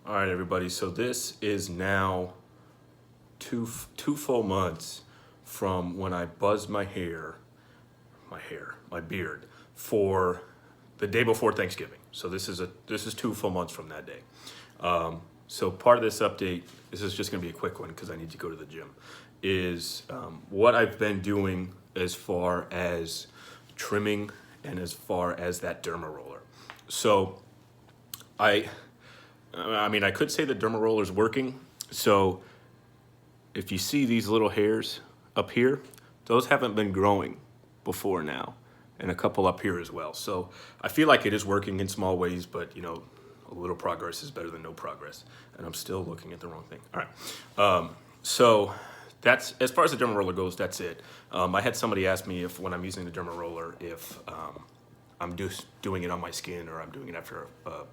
All right, everybody. So this is now two full months from when I buzzed my beard for the day before Thanksgiving. So this is 2 full months from that day. So part of this update, this is just going to be a quick one because I need to go to the gym, is what I've been doing as far as trimming and as far as that derma roller. So I I mean, I could say the derma roller's working. So if you see these little hairs up here, those haven't been growing before now, and a couple up here as well. So I feel like it is working in small ways, but a little progress is better than no progress. And I'm still looking at the wrong thing. All right. So that's, as far as the derma roller goes, that's it. I had somebody ask me if when I'm using the derma roller, if I'm just doing it on my skin or I'm doing it after a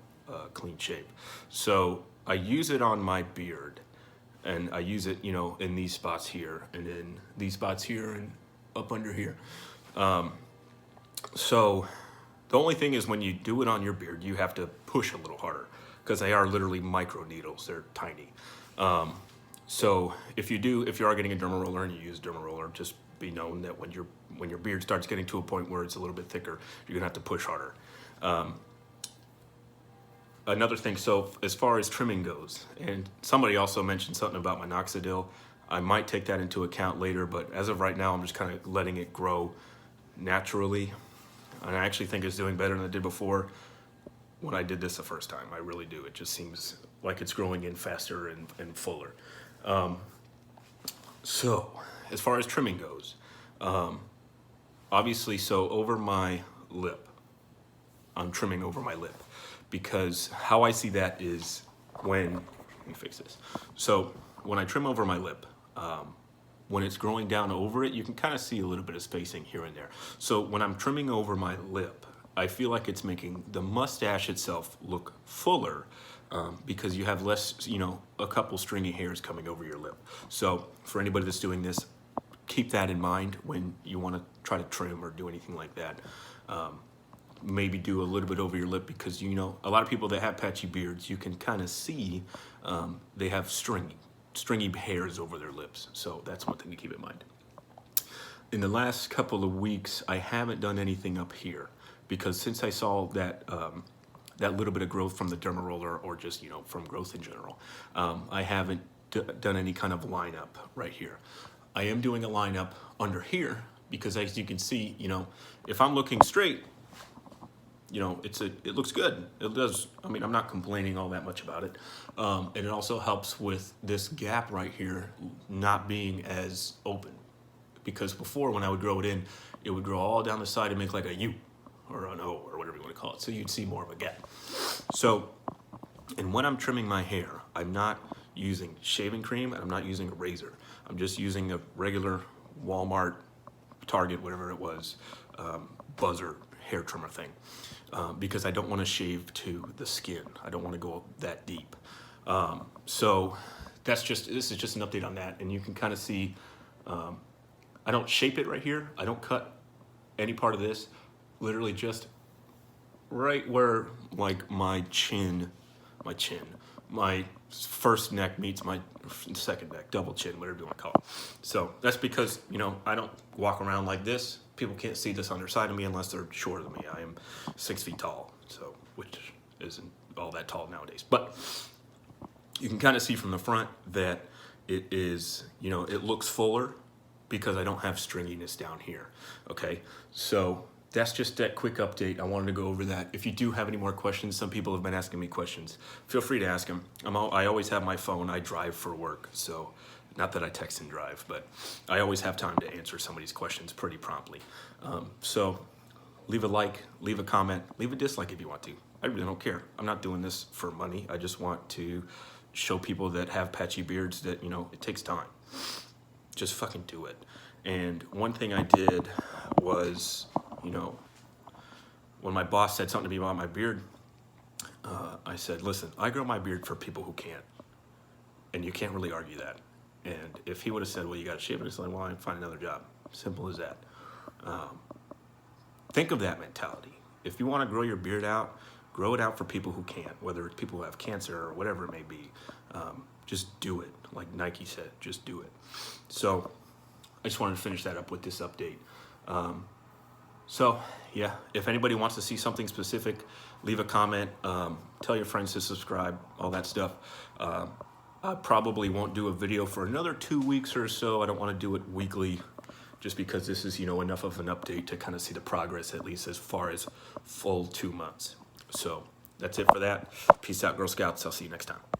clean shave. So I use it on my beard, and I use it, in these spots here and in these spots here and up under here. So the only thing is when you do it on your beard, you have to push a little harder because they are literally micro needles. They're tiny. So if you are getting a derma roller and you use derma roller, just be known that when your beard starts getting to a point where it's a little bit thicker, you're gonna have to push harder. Another thing, so as far as trimming goes, and somebody also mentioned something about minoxidil. I might take that into account later, but as of right now, I'm just kind of letting it grow naturally. And I actually think it's doing better than it did before when I did this the first time. I really do. It just seems like it's growing in faster and fuller. So as far as trimming goes, obviously, so over my lip, I'm trimming over my lip, because how I see that is let me fix this. So when I trim over my lip, when it's growing down over it, you can kind of see a little bit of spacing here and there. So when I'm trimming over my lip, I feel like it's making the mustache itself look fuller, because you have less, a couple stringy hairs coming over your lip. So for anybody that's doing this, keep that in mind when you want to try to trim or do anything like that. Maybe do a little bit over your lip, because a lot of people that have patchy beards, you can kind of see they have stringy hairs over their lips. So that's one thing to keep in mind. In the last couple of weeks, I haven't done anything up here, because since I saw that that little bit of growth from the derma roller, or just from growth in general, I haven't done any kind of lineup right here. I am doing a lineup under here because, as you can see, if I'm looking straight, it looks good. It does. I mean, I'm not complaining all that much about it. And it also helps with this gap right here not being as open, because before, when I would grow it in, it would grow all down the side and make like a U or an O or whatever you want to call it. So you'd see more of a gap. So, and when I'm trimming my hair, I'm not using shaving cream and I'm not using a razor. I'm just using a regular Walmart, Target, whatever it was, buzzer hair trimmer thing. Because I don't want to shave to the skin. I don't want to go that deep. So this is just an update on that. And you can kind of see, I don't shape it right here. I don't cut any part of this. Literally just right where like my first neck meets my second neck, double chin, whatever you want to call it. So that's because, I don't walk around like this. People can't see this underside of me unless they're shorter than me. I am 6 feet tall, so which isn't all that tall nowadays. But you can kind of see from the front that it is, it looks fuller because I don't have stringiness down here. Okay, so that's just that quick update. I wanted to go over that. If you do have any more questions, some people have been asking me questions. Feel free to ask them. I always have my phone. I drive for work, so not that I text and drive, but I always have time to answer somebody's questions pretty promptly. So leave a like, leave a comment, leave a dislike if you want to. I really don't care. I'm not doing this for money. I just want to show people that have patchy beards that, it takes time. Just fucking do it. And one thing I did was, when my boss said something to me about my beard, I said, listen, I grow my beard for people who can't. And you can't really argue that. And if he would have said, well, you got to shave it, it's like, well, I find another job. Simple as that. Think of that mentality. If you want to grow your beard out, Grow it out for people who can't, whether it's people who have cancer or whatever it may be. Just do it. Like Nike said, just do it. So I just wanted to finish that up with this update. So yeah, if anybody wants to see something specific, leave a comment, tell your friends to subscribe, all that stuff. I probably won't do a video for another 2 weeks or so. I don't want to do it weekly just because this is, enough of an update to kind of see the progress, at least as far as full 2 months. So that's it for that. Peace out, Girl Scouts. I'll see you next time.